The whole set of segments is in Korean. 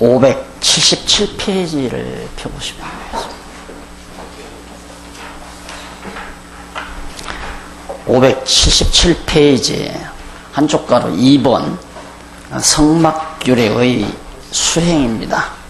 577페이지를 펴보시면 되겠습니다. 577페이지 한쪽 가로 2번 성막규례의 수행입니다.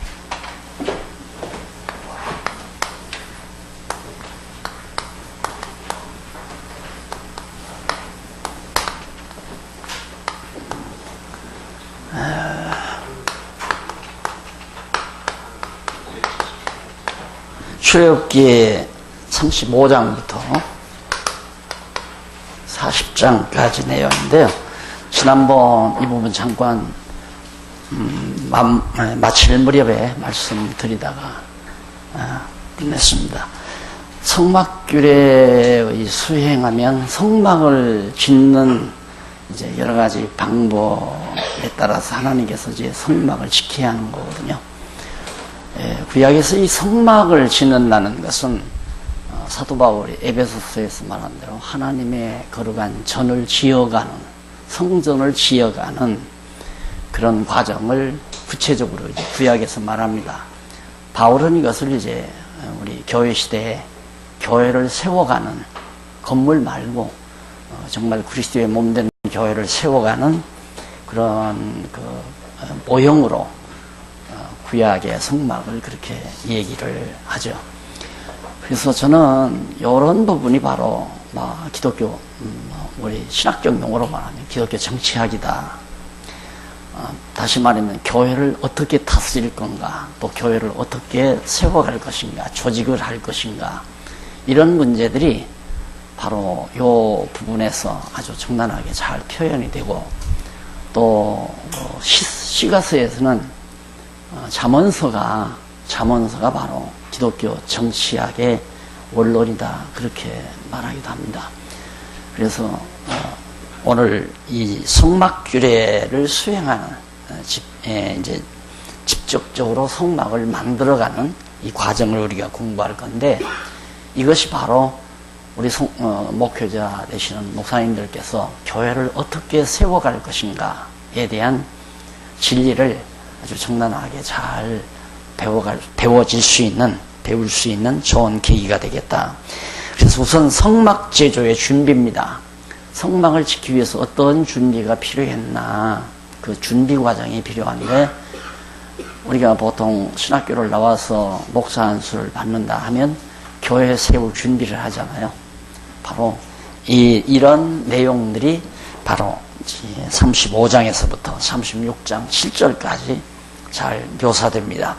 출애굽기 35장부터 40장까지 내용인데요. 지난번 이 부분 잠깐 마칠 무렵에 말씀드리다가 끝냈습니다. 성막규례의 수행하면 성막을 짓는 이제 여러 가지 방법에 따라서 하나님께서 이제 성막을 지켜야 하는 거거든요. 구약에서 이 성막을 짓는다는 것은 사도 바울이 에베소서에서 말한 대로 하나님의 거룩한 전을 지어가는, 성전을 지어가는 그런 과정을 구체적으로 이제 구약에서 말합니다. 바울은 이것을 이제 우리 교회 시대에 교회를 세워가는, 건물 말고 정말 그리스도의 몸된 교회를 세워가는 그런 그 모형으로 구약의 성막을 그렇게 얘기를 하죠. 그래서 저는 이런 부분이 바로 기독교, 우리 신학적 용어로 말하면 기독교 정치학이다. 다시 말하면 교회를 어떻게 다스릴 건가, 또 교회를 어떻게 세워갈 것인가, 조직을 할 것인가, 이런 문제들이 바로 이 부분에서 아주 적나라하게 잘 표현이 되고, 또 시가서에서는 잠언서가 바로 기독교 정치학의 원론이다, 그렇게 말하기도 합니다. 그래서 오늘 이 성막규례를 수행하는 이제 직접적으로 성막을 만들어가는 이 과정을 우리가 공부할 건데, 이것이 바로 우리 목회자 되시는 목사님들께서 교회를 어떻게 세워갈 것인가에 대한 진리를 아주 적나라하게 잘 배울 수 있는 좋은 계기가 되겠다. 그래서 우선 성막 제조의 준비입니다. 성막을 짓기 위해서 어떤 준비가 필요했나, 그 준비 과정이 필요한데, 우리가 보통 신학교를 나와서 목사 안수를 받는다 하면 교회 세울 준비를 하잖아요. 바로 이런 내용들이 바로 35장에서부터 36장 7절까지 잘 묘사됩니다.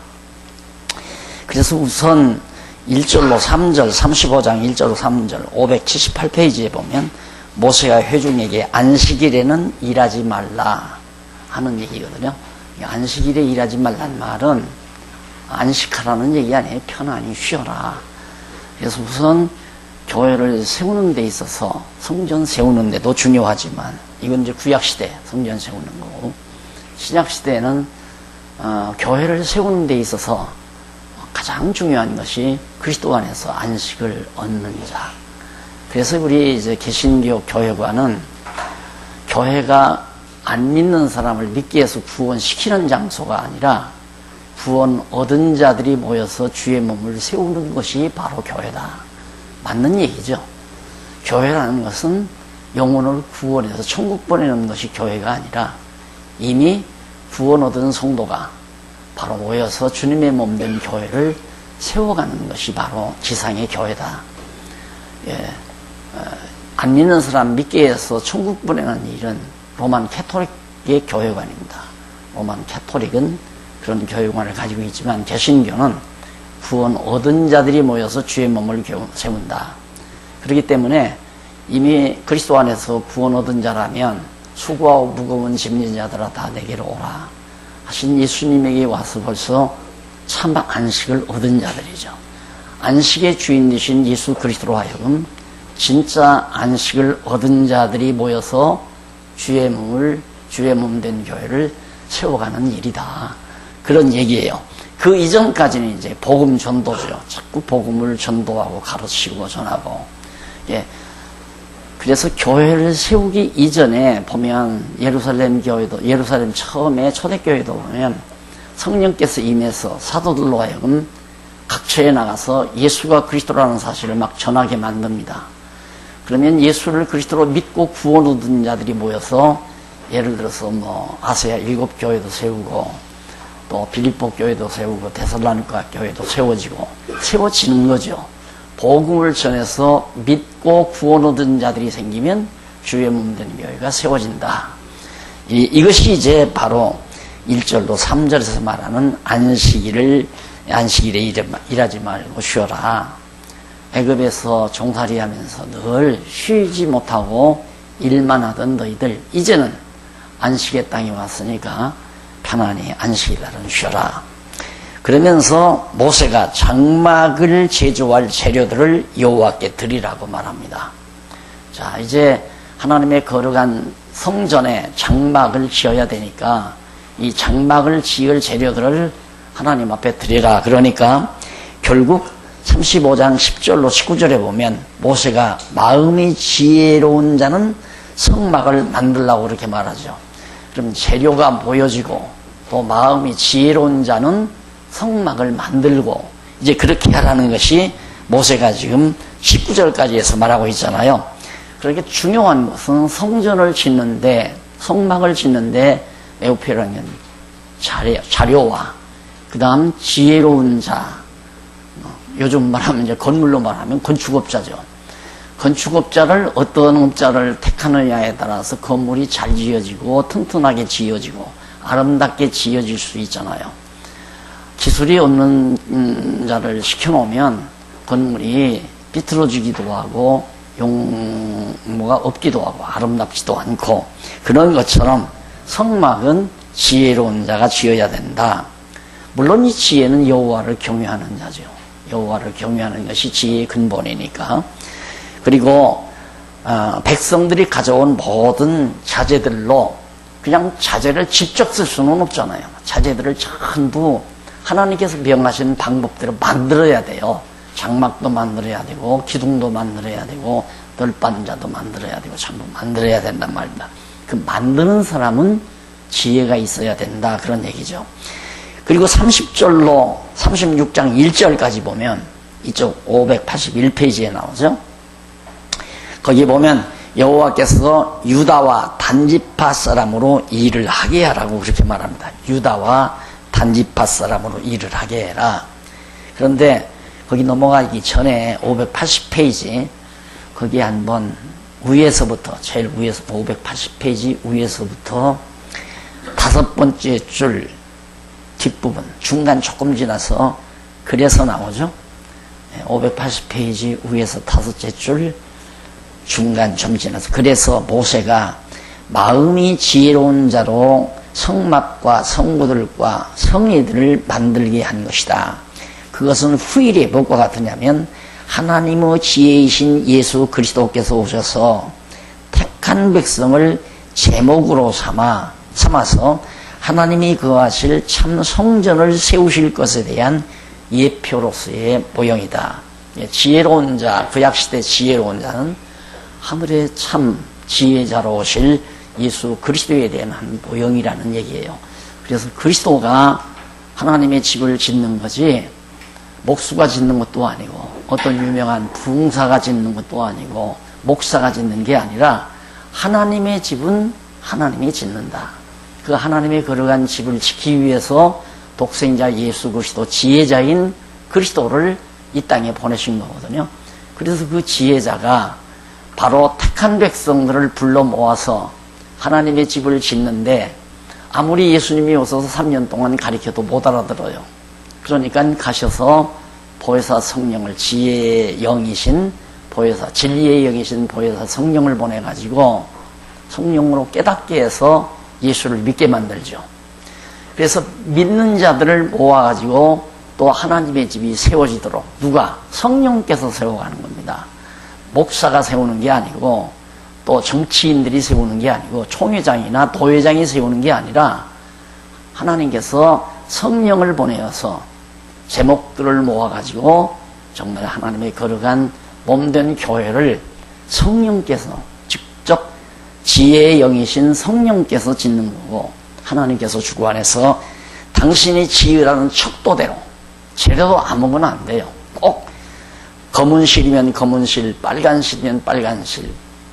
그래서 우선 1절로 3절, 35장 1절로 3절 578페이지에 보면 모세가 회중에게 안식일에는 일하지 말라 하는 얘기거든요. 안식일에 일하지 말라는 말은 안식하라는 얘기 아니에요. 편안히 쉬어라. 그래서 우선 교회를 세우는 데 있어서 성전 세우는 데도 중요하지만, 이건 이제 구약시대 성전 세우는 거고, 신약시대에는 교회를 세우는 데 있어서 가장 중요한 것이 그리스도 안에서 안식을 얻는 자. 그래서 우리 이제 개신교 교회관은 교회가 안 믿는 사람을 믿게 해서 구원시키는 장소가 아니라 구원 얻은 자들이 모여서 주의 몸을 세우는 것이 바로 교회다. 맞는 얘기죠. 교회라는 것은 영혼을 구원해서 천국 보내는 것이 교회가 아니라 이미 구원 얻은 성도가 바로 모여서 주님의 몸된 교회를 세워가는 것이 바로 지상의 교회다. 안 믿는 사람 믿게 해서 천국 보내는 일은 로만 캐토릭의 교회관입니다. 로만 캐토릭은 그런 교회관을 가지고 있지만, 개신교는 구원 얻은 자들이 모여서 주의 몸을 세운다. 그렇기 때문에 이미 그리스도 안에서 구원 얻은 자라면 수고하고 무거운 짐진 자들아 다 내게로 오라 하신 예수님에게 와서 벌써 참 안식을 얻은 자들이죠. 안식의 주인 되신 예수 그리스도로 하여금 진짜 안식을 얻은 자들이 모여서 주의 몸 된 교회를 세워가는 일이다. 그런 얘기예요. 그 이전까지는 이제 복음 전도죠. 자꾸 복음을 전도하고 가르치고 전하고. 그래서 교회를 세우기 이전에 보면 예루살렘 교회도, 예루살렘 처음에 초대교회도 보면 성령께서 임해서 사도들로 하여금 각처에 나가서 예수가 그리스도라는 사실을 막 전하게 만듭니다. 그러면 예수를 그리스도로 믿고 구원 얻은 자들이 모여서 예를 들어서 뭐 아시아 7교회도 세우고 또 빌립보 교회도 세우고 데살로니가 교회도 세워지는 거죠. 복음을 전해서 믿고 구원 얻은 자들이 생기면 주의 몸 된 교회가 세워진다. 이것이 이제 바로 1절로 3절에서 말하는 안식일에 일하지 말고 쉬어라. 애굽에서 종살이 하면서 늘 쉬지 못하고 일만 하던 너희들 이제는 안식의 땅에 왔으니까 편안히 안식일날은 쉬어라. 그러면서 모세가 장막을 제조할 재료들을 여호와께 드리라고 말합니다. 자, 이제 하나님의 거룩한 성전에 장막을 지어야 되니까 이 장막을 지을 재료들을 하나님 앞에 드리라. 그러니까 결국 35장 10절로 19절에 보면 모세가 마음이 지혜로운 자는 성막을 만들라고 그렇게 말하죠. 그럼 재료가 보여지고 또 마음이 지혜로운 자는 성막을 만들고 이제 그렇게 하라는 것이 모세가 지금 19절까지 해서 말하고 있잖아요. 그렇게 중요한 것은 성전을 짓는데 성막을 짓는데 매우 필요한 건 자료와 그 다음 지혜로운 자, 요즘 말하면 이제 건물로 말하면 건축업자죠. 건축업자를 어떤 업자를 택하느냐에 따라서 건물이 잘 지어지고 튼튼하게 지어지고 아름답게 지어질 수 있잖아요. 기술이 없는 자를 시켜놓으면 건물이 삐뚤어지기도 하고 용모가 없기도 하고 아름답지도 않고 그런 것처럼 성막은 지혜로운 자가 지어야 된다. 물론 이 지혜는 여호와를 경외하는 자죠. 여호와를 경외하는 것이 지혜의 근본이니까. 그리고 백성들이 가져온 모든 자재들로 그냥 자재를 직접 쓸 수는 없잖아요. 자재들을 전부 하나님께서 명하신 방법대로 만들어야 돼요. 장막도 만들어야 되고 기둥도 만들어야 되고 널빤자도 만들어야 되고 전부 만들어야 된단 말입니다. 그 만드는 사람은 지혜가 있어야 된다 그런 얘기죠. 그리고 30절로 36장 1절까지 보면 이쪽 581페이지에 나오죠. 거기 보면 여호와께서 유다와 단지파 사람으로 일을 하게 하라고 그렇게 말합니다. 유다와 단지파 사람으로 일을 하게 해라. 그런데 거기 넘어가기 전에 580페이지 거기 한번 위에서부터 제일 위에서 580페이지 위에서부터 5번째 줄 뒷부분 중간 조금 지나서 그래서 나오죠. 580페이지 위에서 5째 줄 중간 좀 지나서 그래서 모세가 마음이 지혜로운 자로 성막과 성구들과 성회들을 만들게 한 것이다. 그것은 후일에 무엇과 같으냐면 하나님의 지혜이신 예수 그리스도께서 오셔서 택한 백성을 제목으로 삼아서 하나님이 거하실 참 성전을 세우실 것에 대한 예표로서의 모형이다. 지혜로운 자, 구약시대 지혜로운 자는 하늘의 참 지혜자로 오실 예수 그리스도에 대한 한 모형이라는 얘기예요. 그래서 그리스도가 하나님의 집을 짓는 거지 목수가 짓는 것도 아니고 어떤 유명한 부흥사가 짓는 것도 아니고 목사가 짓는 게 아니라 하나님의 집은 하나님이 짓는다. 그 하나님의 거룩한 집을 지키기 위해서 독생자 예수 그리스도 지혜자인 그리스도를 이 땅에 보내신 거거든요. 그래서 그 지혜자가 바로 택한 백성들을 불러 모아서 하나님의 집을 짓는데 아무리 예수님이 오셔서 3년 동안 가르쳐도 못 알아들어요. 그러니까 가셔서 보혜사 성령을 지혜의 영이신 보혜사 진리의 영이신 보혜사 성령을 보내가지고 성령으로 깨닫게 해서 예수를 믿게 만들죠. 그래서 믿는 자들을 모아가지고 또 하나님의 집이 세워지도록 누가? 성령께서 세워가는 겁니다. 목사가 세우는 게 아니고 또 정치인들이 세우는 게 아니고 총회장이나 도회장이 세우는 게 아니라 하나님께서 성령을 보내어서 제목들을 모아가지고 정말 하나님의 거룩한 몸된 교회를 성령께서 직접 지혜의 영이신 성령께서 짓는 거고 하나님께서 주관해서 당신이 지으라는 척도대로 재료도 아무거나 안 돼요. 꼭 검은 실이면 검은 실, 빨간 실이면 빨간 실,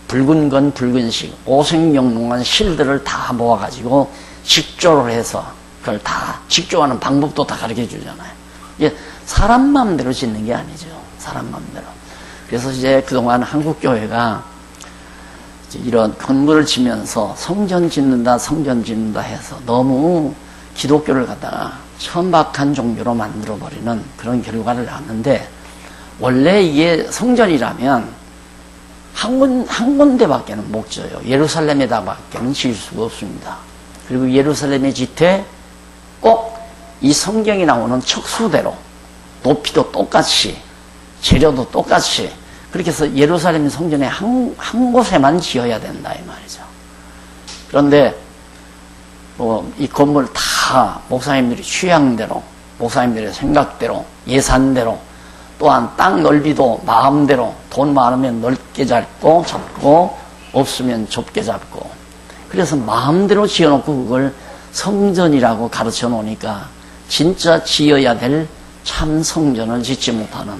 붉은 건 붉은 실, 오색영롱한 실들을 다 모아가지고 직조를 해서 그걸 다 직조하는 방법도 다 가르쳐 주잖아요. 이게 사람 마음대로 짓는 게 아니죠. 사람 마음대로. 그래서 이제 그동안 한국교회가 이런 건물을 지면서 성전 짓는다 해서 너무 기독교를 갖다가 천박한 종교로 만들어버리는 그런 결과를 낳았는데, 원래 이게 성전이라면 한 군데밖에는 못 져요. 예루살렘에다밖에는 지을 수가 없습니다. 그리고 예루살렘의 짓에 꼭 이 성경이 나오는 척수대로 높이도 똑같이 재료도 똑같이 그렇게 해서 예루살렘 성전에 한 곳에만 지어야 된다 이 말이죠. 그런데 이 건물 다 목사님들이 취향대로, 목사님들의 생각대로, 예산대로, 또한 땅 넓이도 마음대로 돈 많으면 넓게 잡고 없으면 좁게 잡고, 그래서 마음대로 지어놓고 그걸 성전이라고 가르쳐 놓으니까 진짜 지어야 될 참 성전을 짓지 못하는.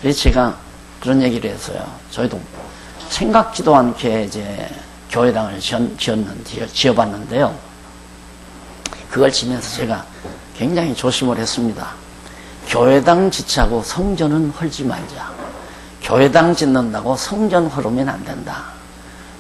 그래서 제가 그런 얘기를 했어요. 저희도 생각지도 않게 이제 교회당을 지어봤는데요. 그걸 지면서 제가 굉장히 조심을 했습니다. 교회당 짓자고 성전은 헐지 말자. 교회당 짓는다고 성전 헐으면 안 된다.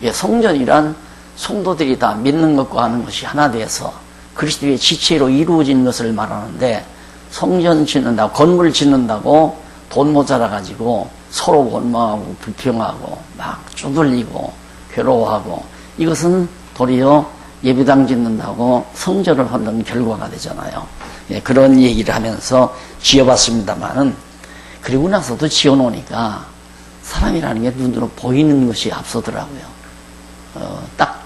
예, 성전이란 성도들이 다 믿는 것과 하는 것이 하나 돼서 그리스도의 지체로 이루어진 것을 말하는데, 성전 짓는다고, 건물 짓는다고 돈 모자라가지고 서로 원망하고 불평하고 막 쪼들리고 괴로워하고, 이것은 도리어 예배당 짓는다고 성전을 헐는 결과가 되잖아요. 예, 그런 얘기를 하면서 지어봤습니다만은, 그리고 나서도 지어놓으니까 사람이라는 게 눈으로 보이는 것이 앞서더라고요. 딱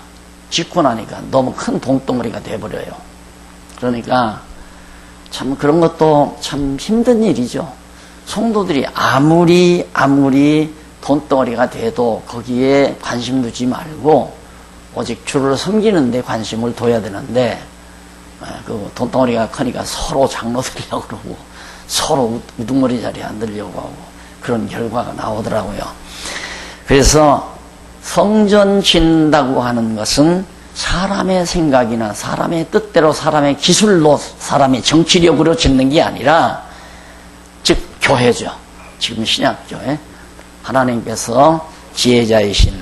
짓고 나니까 너무 큰 돈덩어리가 돼버려요. 그러니까 참 그런 것도 참 힘든 일이죠. 성도들이 아무리 돈덩어리가 돼도 거기에 관심 두지 말고 오직 주를 섬기는 데 관심을 둬야 되는데, 그 돈덩어리가 크니까 서로 장로 들려고 그러고 서로 우두머리 자리에 앉으려고 하고 그런 결과가 나오더라고요. 그래서 성전 짓는다고 하는 것은 사람의 생각이나 사람의 뜻대로, 사람의 기술로, 사람의 정치력으로 짓는 게 아니라, 즉 교회죠. 지금 신약교회, 하나님께서 지혜자이신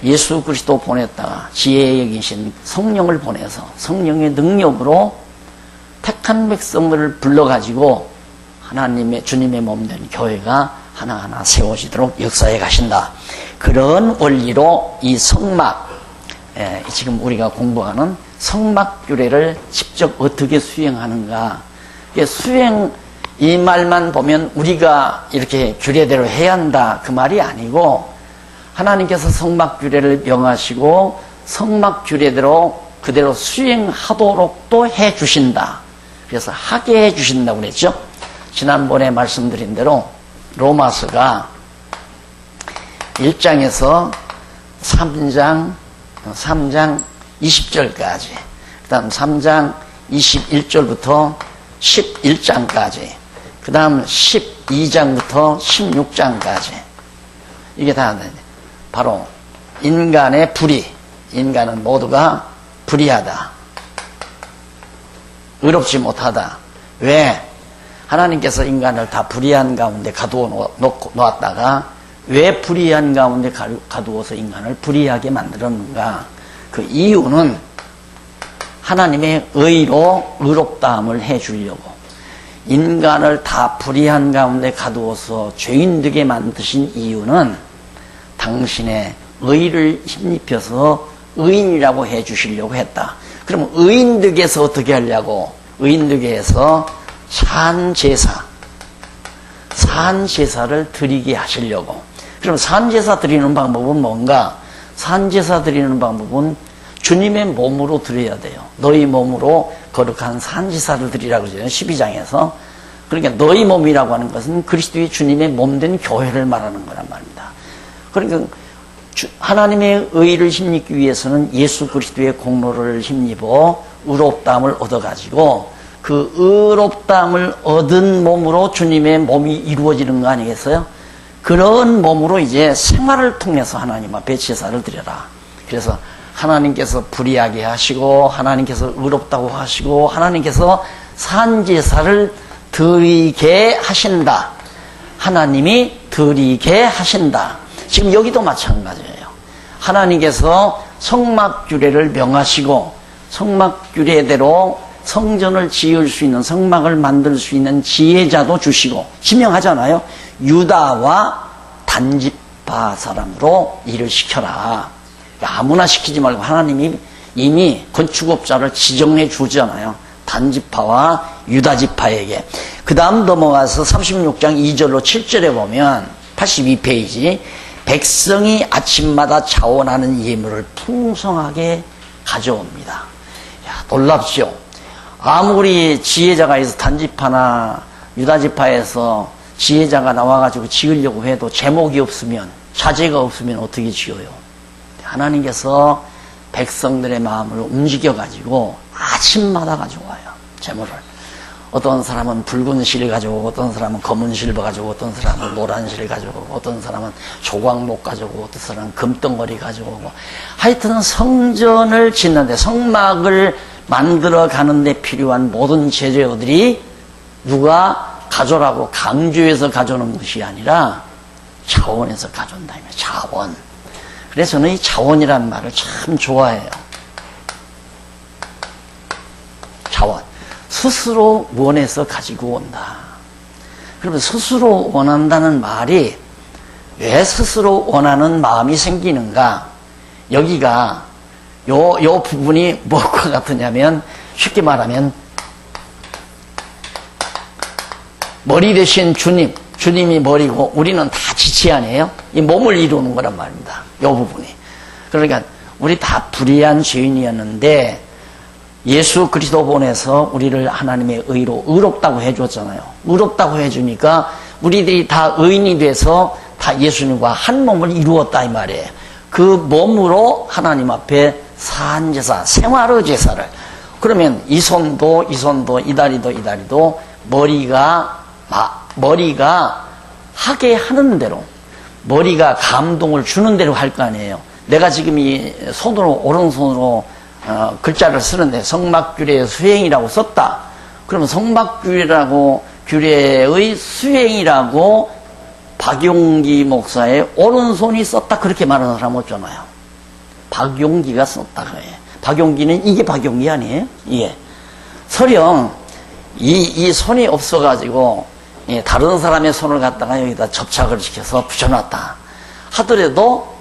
예수 그리스도 보냈다가 지혜 여기신 성령을 보내서 성령의 능력으로 택한 백성들을 불러가지고 하나님의, 주님의 몸된 교회가 하나하나 세워지도록 역사해 가신다. 그런 원리로 이 성막, 지금 우리가 공부하는 성막규례를 직접 어떻게 수행하는가. 수행, 이 말만 보면 우리가 이렇게 규례대로 해야 한다 그 말이 아니고, 하나님께서 성막규례를 명하시고 성막규례대로 그대로 수행하도록도 해주신다. 그래서 하게 해주신다고 그랬죠. 지난번에 말씀드린 대로 로마서가 1장에서 3장 20절까지, 그 다음 3장 21절부터 11장까지, 그 다음 12장부터 16장까지, 이게 다 바로 인간의 불의, 인간은 모두가 불의하다, 의롭지 못하다. 왜? 하나님께서 인간을 다 불의한 가운데 가두어 놓았다가 왜 불의한 가운데 가두어서 인간을 불의하게 만들었는가? 그 이유는 하나님의 의로 의롭다함을 해주려고, 인간을 다 불의한 가운데 가두어서 죄인 되게 만드신 이유는 당신의 의를 힘입혀서 의인이라고 해주시려고 했다. 그럼 의인 되게 해서 어떻게 하려고? 의인 되게 해서 산제사를 드리게 하시려고. 그럼 산제사 드리는 방법은 뭔가? 산제사 드리는 방법은 주님의 몸으로 드려야 돼요. 너희 몸으로 거룩한 산제사를 드리라고 그러잖아요, 12장에서. 그러니까 너희 몸이라고 하는 것은 그리스도의 주님의 몸된 교회를 말하는 거란 말입니다. 그러니까 하나님의 의를 힘입기 위해서는 예수 그리스도의 공로를 힘입어 의롭다함을 얻어가지고 그 의롭다함을 얻은 몸으로 주님의 몸이 이루어지는 거 아니겠어요? 그런 몸으로 이제 생활을 통해서 하나님 앞에 제사를 드려라. 그래서 하나님께서 불의하게 하시고 하나님께서 의롭다고 하시고 하나님께서 산제사를 드리게 하신다. 하나님이 드리게 하신다. 지금 여기도 마찬가지예요. 하나님께서 성막규례를 명하시고 성막규례대로 성전을 지을 수 있는, 성막을 만들 수 있는 지혜자도 주시고 지명하잖아요. 유다와 단지파 사람으로 일을 시켜라. 아무나 시키지 말고 하나님이 이미 건축업자를 지정해 주잖아요. 단지파와 유다지파에게. 그 다음 넘어가서 36장 2절로 7절에 보면 82페이지, 백성이 아침마다 자원하는 예물을 풍성하게 가져옵니다. 야, 놀랍죠? 아무리 지혜자가 있어 단지파나 유다지파에서 지혜자가 나와가지고 지으려고 해도 제목이 없으면, 자재가 없으면 어떻게 지어요? 하나님께서 백성들의 마음을 움직여가지고 아침마다 가져와요, 제물을. 어떤 사람은 붉은 실 가져오고, 어떤 사람은 검은 실버 가져오고, 어떤 사람은 노란 실 가져오고, 어떤 사람은 조각목 가져오고, 어떤 사람은 금덩어리 가져오고. 하여튼 성전을 짓는데, 성막을 만들어 가는데 필요한 모든 재료들이 누가 가져라고 강조해서 가져오는 것이 아니라 자원에서 가져온다. 자원. 그래서 저는 이 자원이라는 말을 참 좋아해요. 자원. 스스로 원해서 가지고 온다. 그러면 스스로 원한다는 말이 왜 스스로 원하는 마음이 생기는가? 여기가 요 부분이 무엇과 같으냐면, 쉽게 말하면 머리 대신 주님이 머리고 우리는 다 지체 아니에요? 이 몸을 이루는 거란 말입니다. 요 부분이. 그러니까 우리 다 불의한 죄인이었는데 예수 그리스도 보내서 우리를 하나님의 의로 의롭다고 해줬잖아요. 의롭다고 해주니까 우리들이 다 의인이 돼서 다 예수님과 한 몸을 이루었다 이 말이에요. 그 몸으로 하나님 앞에 산제사, 생활의 제사를. 그러면 이 손도 이 다리도 머리가 하게 하는 대로, 머리가 감동을 주는 대로 할 거 아니에요. 내가 지금 이 손으로, 오른손으로 글자를 쓰는데 성막규례의 수행이라고 썼다. 그러면 규례의 수행이라고 박용기 목사의 오른손이 썼다, 그렇게 말하는 사람 없잖아요. 박용기가 썼다 그래요. 박용기는 이게 박용기 아니에요? 예. 설령 이 손이 없어가지고 다른 사람의 손을 갖다가 여기다 접착을 시켜서 붙여놨다 하더라도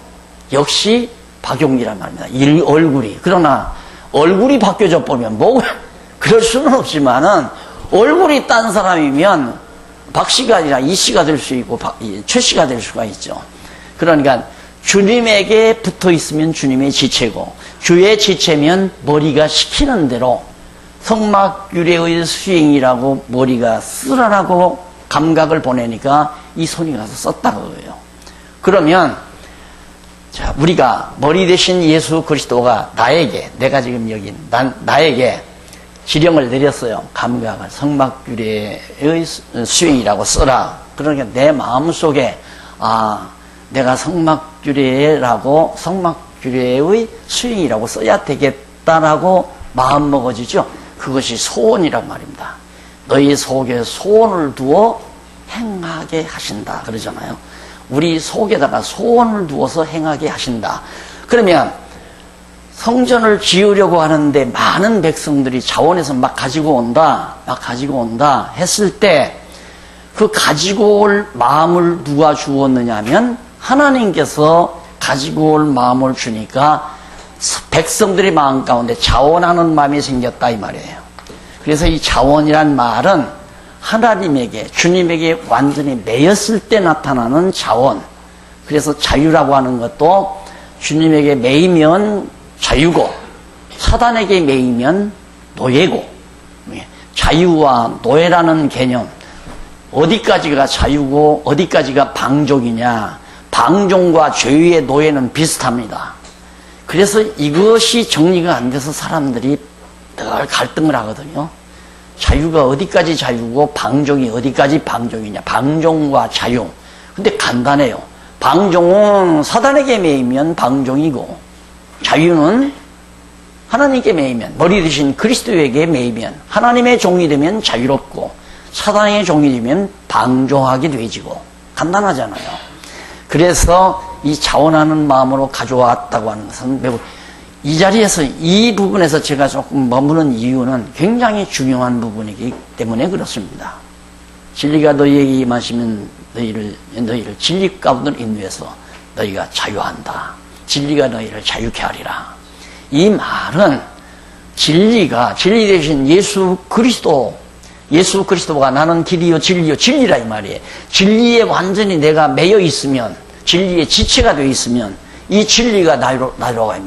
역시 박용기란 말입니다. 얼굴이. 그러나 얼굴이 바뀌어져 보면 뭐 그럴 수는 없지만은, 얼굴이 딴 사람이면 박씨가 아니라 이씨가 될 수 있고 최씨가 될 수가 있죠. 그러니까 주님에게 붙어 있으면 주님의 지체고, 주의 지체면 머리가 시키는 대로 성막규례의 수행이라고 머리가 쓰라라고 감각을 보내니까 이 손이 가서 썼다고 해요. 그러면 자, 우리가 머리 대신 예수 그리스도가 나에게, 내가 지금 여기 나에게 지령을 내렸어요. 감각을 성막규례의 수행이라고 써라. 그러니까 내 마음속에 내가 성막규례의 수행이라고 써야 되겠다라고 마음 먹어지죠. 그것이 소원이란 말입니다. 너희 속에 소원을 두어 행하게 하신다 그러잖아요. 우리 속에다가 소원을 두어서 행하게 하신다. 그러면 성전을 지으려고 하는데 많은 백성들이 자원해서 막 가지고 온다 했을 때, 그 가지고 올 마음을 누가 주었느냐 하면 하나님께서 가지고 올 마음을 주니까 백성들의 마음 가운데 자원하는 마음이 생겼다 이 말이에요. 그래서 이 자원이란 말은 하나님에게, 주님에게 완전히 매였을 때 나타나는 자원. 그래서 자유라고 하는 것도 주님에게 매이면 자유고, 사단에게 매이면 노예고. 자유와 노예라는 개념, 어디까지가 자유고 어디까지가 방종이냐. 방종과 죄의 노예는 비슷합니다. 그래서 이것이 정리가 안 돼서 사람들이 늘 갈등을 하거든요. 자유가 어디까지 자유고 방종이 어디까지 방종이냐. 방종과 자유. 근데 간단해요. 방종은 사단에게 매이면 방종이고, 자유는 하나님께 매이면, 머리 대신 그리스도에게 매이면 하나님의 종이 되면 자유롭고, 사단의 종이 되면 방종하게 되지고. 간단하잖아요. 그래서 이 자원하는 마음으로 가져왔다고 하는 것은 매우, 이 자리에서 이 부분에서 제가 조금 머무는 이유는 굉장히 중요한 부분이기 때문에 그렇습니다. 진리가 너희에게 임하시면 너희를 진리 가운데 인도해서 너희가 자유한다. 진리가 너희를 자유케 하리라. 이 말은 진리 대신 예수 그리스도가 나는 길이요 진리요 진리라 이 말이에요. 진리에 완전히 내가 매여 있으면, 진리의 지체가 되어 있으면 이 진리가 나로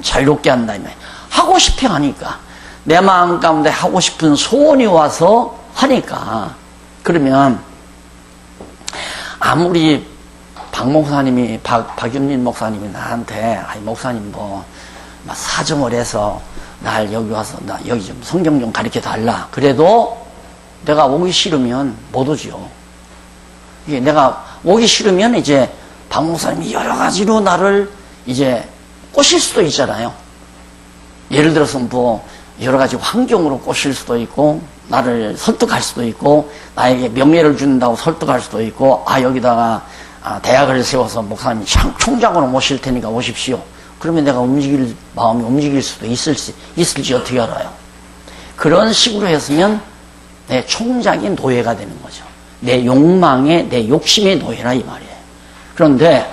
자유롭게 한다 이 말이에요. 하고 싶어 하니까, 내 마음 가운데 하고 싶은 소원이 와서 하니까. 그러면 아무리 박윤민 목사님이 나한테 목사님 막 사정을 해서 날 여기 와서 나 여기 좀 성경 좀 가르쳐 달라, 그래도 내가 오기 싫으면 못 오지요. 이게 내가 오기 싫으면 이제 박 목사님이 여러 가지로 나를 이제 꼬실 수도 있잖아요. 예를 들어서 여러 가지 환경으로 꼬실 수도 있고, 나를 설득할 수도 있고, 나에게 명예를 준다고 설득할 수도 있고, 여기다가 대학을 세워서 목사님 총장으로 모실 테니까 오십시오. 그러면 내가 마음이 움직일 수도 있을지 어떻게 알아요? 그런 식으로 했으면 내 총장의 노예가 되는 거죠. 내 욕망의, 내 욕심의 노예라 이 말이에요. 그런데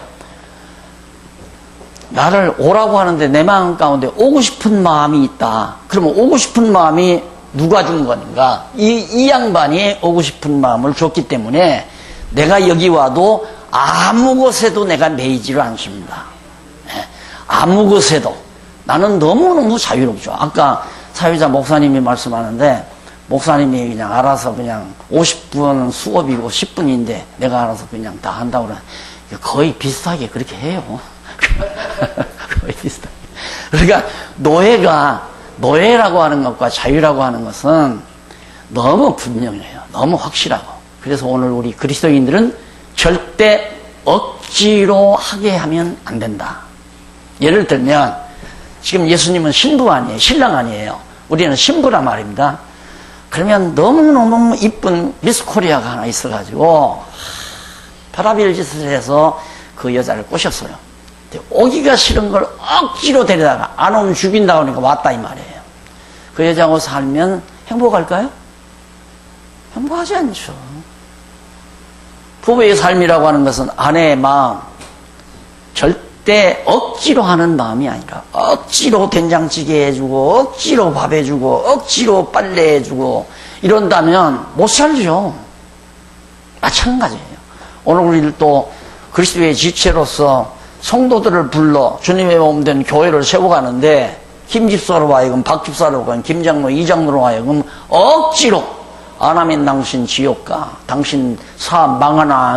나를 오라고 하는데 내 마음 가운데 오고 싶은 마음이 있다. 그러면 오고 싶은 마음이 누가 준 건가? 이 양반이 오고 싶은 마음을 줬기 때문에 내가 여기 와도 아무 곳에도 내가 매이지를 않습니다. 아무 곳에도. 나는 너무너무 자유롭죠. 아까 사회자 목사님이 말씀하는데, 목사님이 그냥 알아서 그냥 50분 수업이고 10분인데 내가 알아서 그냥 다 한다고 그래. 거의 비슷하게 그렇게 해요. 거의 비슷하게. 그러니까 노예라고 하는 것과 자유라고 하는 것은 너무 분명해요. 너무 확실하고. 그래서 오늘 우리 그리스도인들은 절대 억지로 하게 하면 안 된다. 예를 들면 지금 예수님은 신부 아니에요. 신랑 아니에요. 우리는 신부란 말입니다. 그러면 너무너무 이쁜 미스 코리아가 하나 있어가지고 파라빌 짓을 해서 그 여자를 꼬셨어요. 오기가 싫은 걸 억지로 데려다가 안 오면 죽인다고 하니까 왔다 이 말이에요. 그 여자하고 살면 행복할까요? 행복하지 않죠. 부부의 삶이라고 하는 것은 아내의 마음, 절대 억지로 하는 마음이 아니라 억지로 된장찌개 해주고 억지로 밥 해주고 억지로 빨래 해주고 이런다면 못 살죠. 마찬가지예요. 오늘 우리를 또 그리스도의 지체로서 성도들을 불러 주님의 몸된 교회를 세워가는데, 김집사로 하여금, 박집사로 하여금, 김장로, 이장로로 하여금 억지로 안 하면 당신 지옥 가, 당신 사업 망하나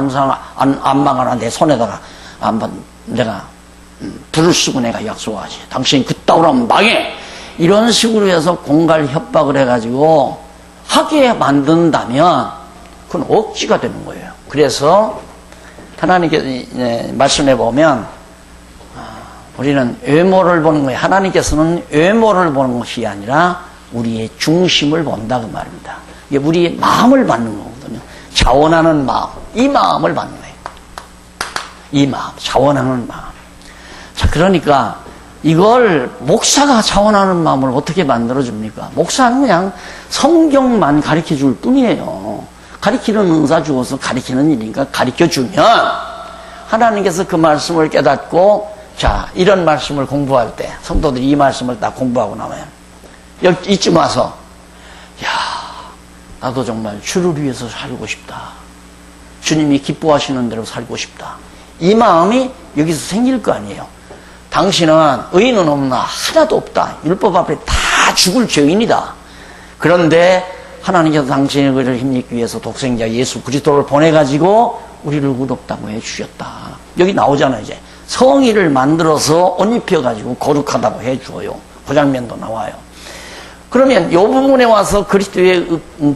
안 망하나 내 손에다가 한번 내가 불을 쓰고 내가 약속하지, 당신 그따위로 하면 망해, 이런 식으로 해서 공갈 협박을 해가지고 하게 만든다면 그건 억지가 되는 거예요. 그래서 하나님께 말씀해 보면 우리는 외모를 보는 거예요. 하나님께서는 외모를 보는 것이 아니라 우리의 중심을 본다 그 말입니다. 이게 우리의 마음을 받는 거거든요. 자원하는 마음, 이 마음을 받는 거예요. 이 마음, 자원하는 마음. 자, 그러니까 이걸 목사가 자원하는 마음을 어떻게 만들어줍니까? 목사는 그냥 성경만 가르쳐줄 뿐이에요. 가르치는 은사 주어서 가르치는 일이니까 가르쳐주면 하나님께서 그 말씀을 깨닫고, 자, 이런 말씀을 공부할 때 성도들이 이 말씀을 딱 공부하고 나와요. 여기 이쯤 와서, 야, 나도 정말 주를 위해서 살고 싶다. 주님이 기뻐하시는 대로 살고 싶다. 이 마음이 여기서 생길 거 아니에요. 당신은 의인은 없나? 하나도 없다. 율법 앞에 다 죽을 죄인이다. 그런데 하나님께서 당신의 의를 힘입기 위해서 독생자 예수 그리스도를 보내가지고 우리를 의롭다고 해주셨다. 여기 나오잖아요. 이제 성의를 만들어서 옷 입혀가지고 거룩하다고 해주어요. 그 장면도 나와요. 그러면 이 부분에 와서 그리스도의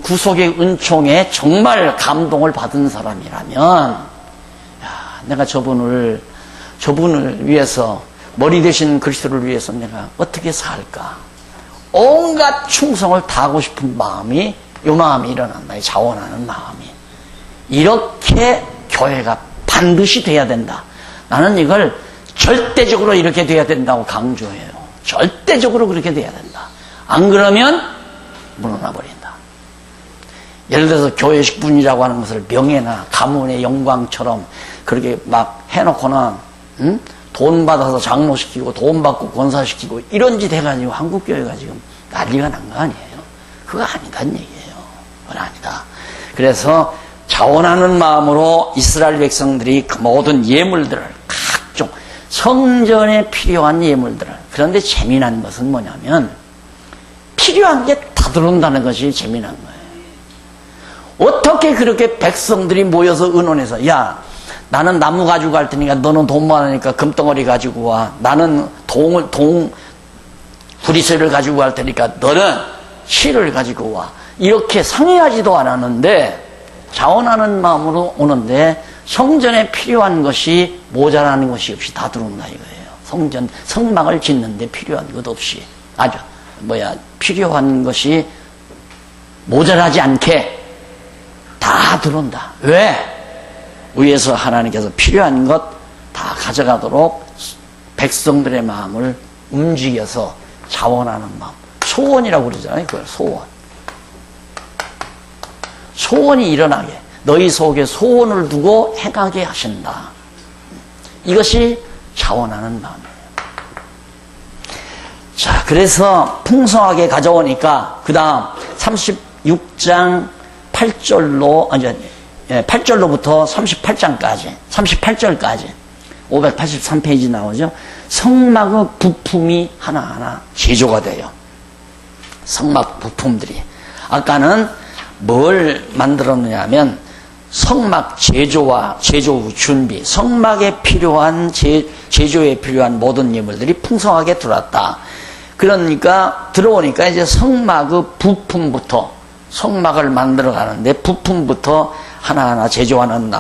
구속의 은총에 정말 감동을 받은 사람이라면, 야, 내가 저분을 위해서, 머리 대신 그리스도를 위해서 내가 어떻게 살까? 온갖 충성을 다하고 싶은 마음이, 이 마음이 일어난다. 이 자원하는 마음이. 이렇게 교회가 반드시 돼야 된다. 나는 이걸 절대적으로 이렇게 돼야 된다고 강조해요. 절대적으로 그렇게 돼야 된다. 안 그러면 물어나 버린다. 예를 들어서 교회식 분이라고 하는 것을 명예나 가문의 영광처럼 그렇게 막 해놓고는 돈 받아서 장로시키고 돈 받고 권사시키고 이런 짓 해가지고 한국교회가 지금 난리가 난 거 아니에요. 그거 아니다는 얘기예요. 그건 아니다. 그래서 자원하는 마음으로 이스라엘 백성들이 그 모든 예물들을, 각종 성전에 필요한 예물들을, 그런데 재미난 것은 뭐냐면 필요한 게 다 들어온다는 것이 재미난 거예요. 어떻게 그렇게 백성들이 모여서 의논해서, 야, 나는 나무 가지고 갈 테니까 너는 돈 많으니까 금덩어리 가지고 와. 나는 구리쇠를 가지고 갈 테니까 너는 실을 가지고 와. 이렇게 상의하지도 않았는데 자원하는 마음으로 오는데 성전에 필요한 것이 모자라는 것이 없이 다 들어온다 이거예요. 성막을 짓는데 필요한 것 없이 필요한 것이 모자라지 않게 다 들어온다. 왜? 위에서 하나님께서 필요한 것 다 가져가도록 백성들의 마음을 움직여서 자원하는 마음. 소원이라고 그러잖아요. 그걸 소원. 소원이 일어나게, 너희 속에 소원을 두고 행하게 하신다. 이것이 자원하는 마음이에요. 자, 그래서 풍성하게 가져오니까 그 다음 36장 8절로부터 38절까지 583페이지 나오죠. 성막의 부품이 하나하나 제조가 돼요. 성막 부품들이. 아까는 뭘 만들었느냐면 성막 제조와 제조 준비, 성막에 필요한 제조에 필요한 모든 예물들이 풍성하게 들어왔다. 그러니까 들어오니까 이제 성막의 부품부터, 성막을 만들어 가는데 부품부터 하나하나 제조하는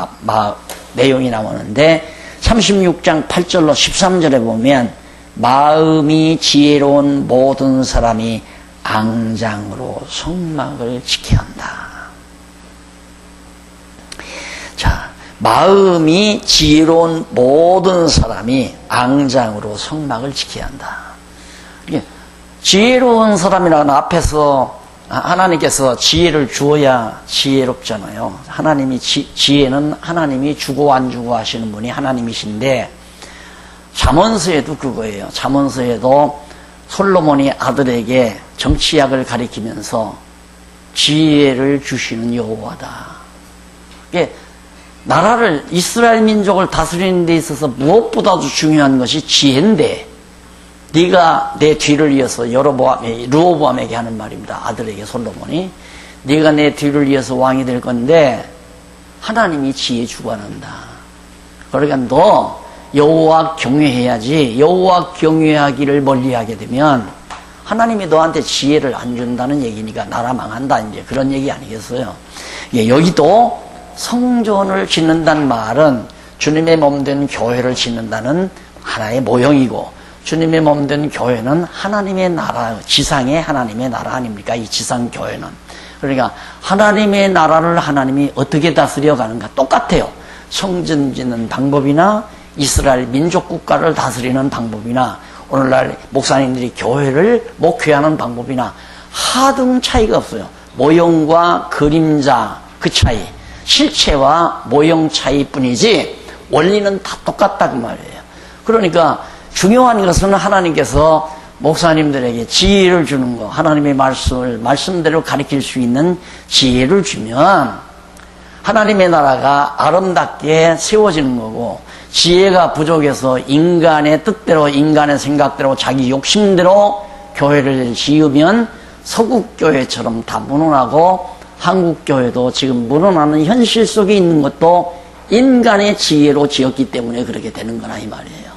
내용이 나오는데 36장 8절로 13절에 보면 마음이 지혜로운 모든 사람이 앙장으로 성막을 지켜야 한다. 자, 마음이 지혜로운 모든 사람이 앙장으로 성막을 지켜야 한다. 지혜로운 사람이라는 앞에서 하나님께서 지혜를 주어야 지혜롭잖아요. 지혜는 하나님이 주고 안 주고 하시는 분이 하나님이신데, 잠언서에도 그거예요. 잠언서에도 솔로몬이 아들에게 정치학을 가리키면서 지혜를 주시는 여호와다. 나라를, 이스라엘 민족을 다스리는 데 있어서 무엇보다도 중요한 것이 지혜인데, 네가 내 뒤를 이어서 르호보암에게 하는 말입니다. 아들에게 솔로몬이. 네가 내 뒤를 이어서 왕이 될 건데 하나님이 지혜 주관한다. 그러니까 너 여호와 경외해야지. 여호와 경외하기를 멀리하게 되면 하나님이 너한테 지혜를 안 준다는 얘기니까 나라 망한다. 이제 그런 얘기 아니겠어요? 여기도 성전을 짓는다는 말은 주님의 몸된 교회를 짓는다는 하나의 모형이고, 주님의 몸된 교회는 하나님의 나라, 지상의 하나님의 나라 아닙니까? 이 지상 교회는. 그러니까 하나님의 나라를 하나님이 어떻게 다스려 가는가 똑같아요. 성전 짓는 방법이나 이스라엘 민족 국가를 다스리는 방법이나 오늘날 목사님들이 교회를 목회하는 방법이나 하등 차이가 없어요. 모형과 그림자 그 차이, 실체와 모형 차이뿐이지 원리는 다 똑같다 그 말이에요. 그러니까 중요한 것은 하나님께서 목사님들에게 지혜를 주는 거, 하나님의 말씀을 말씀대로 가르칠 수 있는 지혜를 주면 하나님의 나라가 아름답게 세워지는 거고, 지혜가 부족해서 인간의 뜻대로, 인간의 생각대로, 자기 욕심대로 교회를 지으면 서구교회처럼 다 무너나고, 한국교회도 지금 무너나는 현실 속에 있는 것도 인간의 지혜로 지었기 때문에 그렇게 되는 거나 이 말이에요.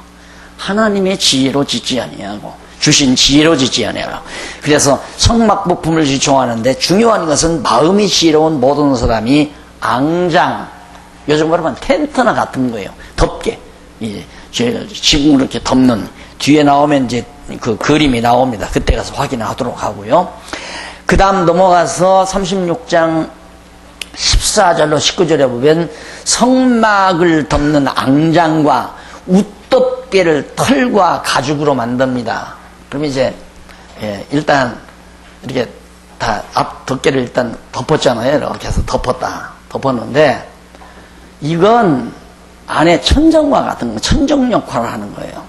하나님의 지혜로 짓지 아니하고 주신 지혜로지 지어내라. 그래서 성막 부품을 지종하는데 중요한 것은 마음이 지혜로운 모든 사람이 앙장, 요즘 말하면 텐트나 같은 거예요. 덮개. 이제 지붕을 이렇게 덮는, 뒤에 나오면 이제 그 그림이 나옵니다. 그때 가서 확인하도록 하고요. 그 다음 넘어가서 36장 14절로 19절에 보면 성막을 덮는 앙장과 웃덮개를 털과 가죽으로 만듭니다. 그럼 이제 일단 이렇게 다 앞 덮개를 일단 덮었잖아요. 이렇게 해서 덮었는데 이건 안에 천정과 같은 거, 천정 역할을 하는 거예요.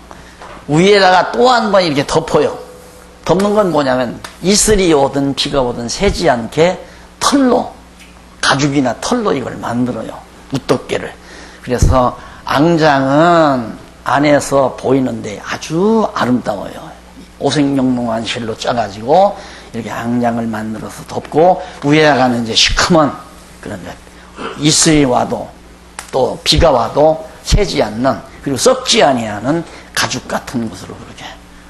위에다가 또 한 번 이렇게 덮어요. 덮는 건 뭐냐면 이슬이 오든 비가 오든 새지 않게 털로, 가죽이나 털로 이걸 만들어요. 웃덮개를. 그래서 앙장은 안에서 보이는데 아주 아름다워요. 오색영롱한 실로 짜가지고 이렇게 앙장을 만들어서 덮고, 위에다가는 이제 시커먼 그런 이슬이 와도 또 비가 와도 새지 않는, 그리고 썩지 아니하는 가죽 같은 것으로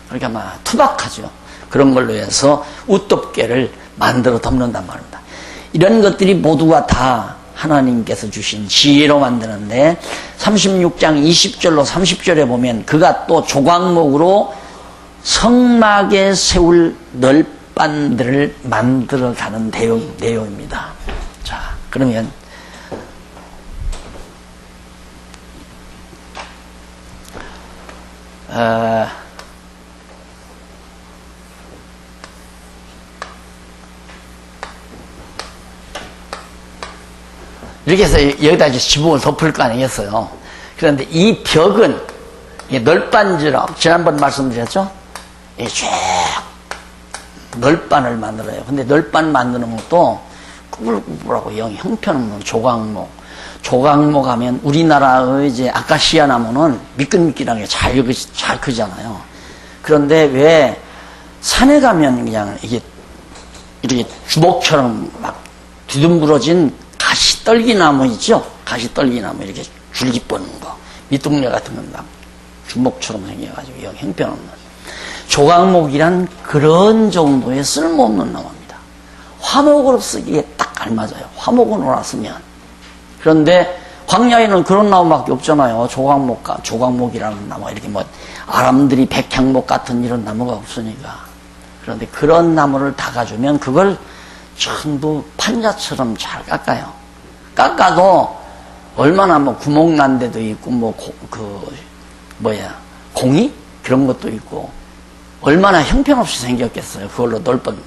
그렇게 막 투박하죠. 그런 걸로 해서 웃덮개를 만들어 덮는단 말입니다. 이런 것들이 모두가 다 하나님께서 주신 지혜로 만드는데 36장 20절로 30절에 보면 그가 또 조각목으로 성막에 세울 널빤들을 만들어가는 내용입니다. 자, 그러면 이렇게 해서 여기다 이제 지붕을 덮을 거 아니겠어요. 그런데 이 벽은 널빤지로, 지난번 말씀드렸죠? 쭉 널빤을 만들어요. 근데 널빤 만드는 것도 꾸불꾸불하고 영 형편없는 조각목 하면 우리나라의 이제 아카시아 나무는 미끈미끈하게 잘 크잖아요. 그런데 왜 산에 가면 그냥 이렇게 주먹처럼 막 뒤둥그러진 가시떨기나무 있죠? 가시떨기나무 이렇게 줄기 뻗는 거, 밑둥려 같은 건 막 주먹처럼 생겨가지고 영 형편없는 조각목이란 그런 정도의 쓸모없는 나무입니다. 화목으로 쓰기에 딱 알맞아요. 화목으로 놨으면. 그런데 광야에는 그런 나무밖에 없잖아요. 조각목이라는 나무, 이렇게 뭐 아람들이 백향목 같은 이런 나무가 없으니까. 그런데 그런 나무를 닦아주면 그걸 전부 판자처럼 잘 깎아요. 깎아도 얼마나 뭐 구멍 난 데도 있고 공이 그런 것도 있고 얼마나 형편없이 생겼겠어요. 그걸로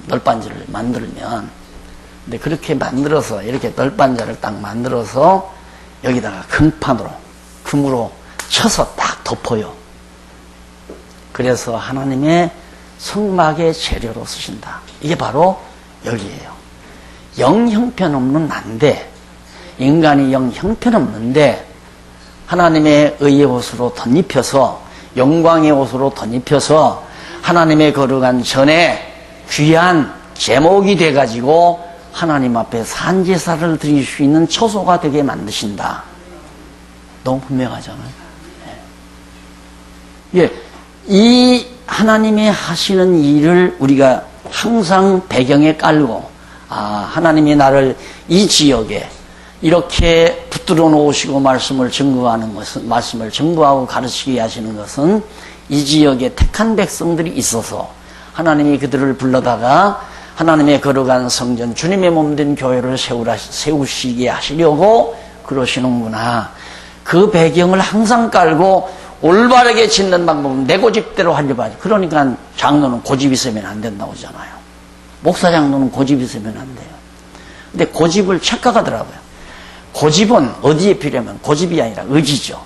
널빤지를 만들면. 근데 그렇게 만들어서 이렇게 널빤지를 딱 만들어서 여기다가 금으로 쳐서 딱 덮어요. 그래서 하나님의 성막의 재료로 쓰신다. 이게 바로 여기에요. 영 형편없는 난데, 인간이 영 형편없는데 하나님의 의의 옷으로 덧입혀서, 영광의 옷으로 덧입혀서 하나님의 거룩한 전에 귀한 제목이 돼가지고 하나님 앞에 산제사를 드릴 수 있는 처소가 되게 만드신다. 너무 분명하잖아요. 예, 이 하나님이 하시는 일을 우리가 항상 배경에 깔고, 하나님이 나를 이 지역에 이렇게 붙들어 놓으시고 말씀을 증거하고 가르치게 하시는 것은 이 지역에 택한 백성들이 있어서 하나님이 그들을 불러다가 하나님의 거룩한 성전, 주님의 몸된 교회를 세우시게 하시려고 그러시는구나. 그 배경을 항상 깔고 올바르게 짓는 방법은 내 고집대로 하려고 하지. 그러니까 장로는 고집 있으면 안 된다고 하잖아요. 목사 장로는 고집 있으면 안 돼요. 근데 고집을 착각하더라고요. 고집은 어디에 필요하면 고집이 아니라 의지죠.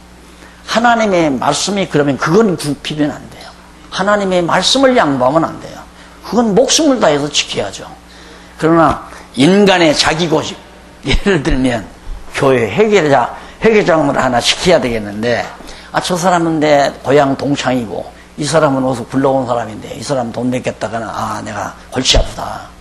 하나님의 말씀이 그러면 그건 굽히면 안 돼요. 하나님의 말씀을 양보하면 안 돼요. 그건 목숨을 다해서 지켜야죠. 그러나 인간의 자기 고집, 예를 들면 교회 회계장을 하나 시켜야 되겠는데, 저 사람은 내 고향 동창이고 이 사람은 어디서 굴러온 사람인데 이 사람 돈 내겠다가는 내가 골치 아프다.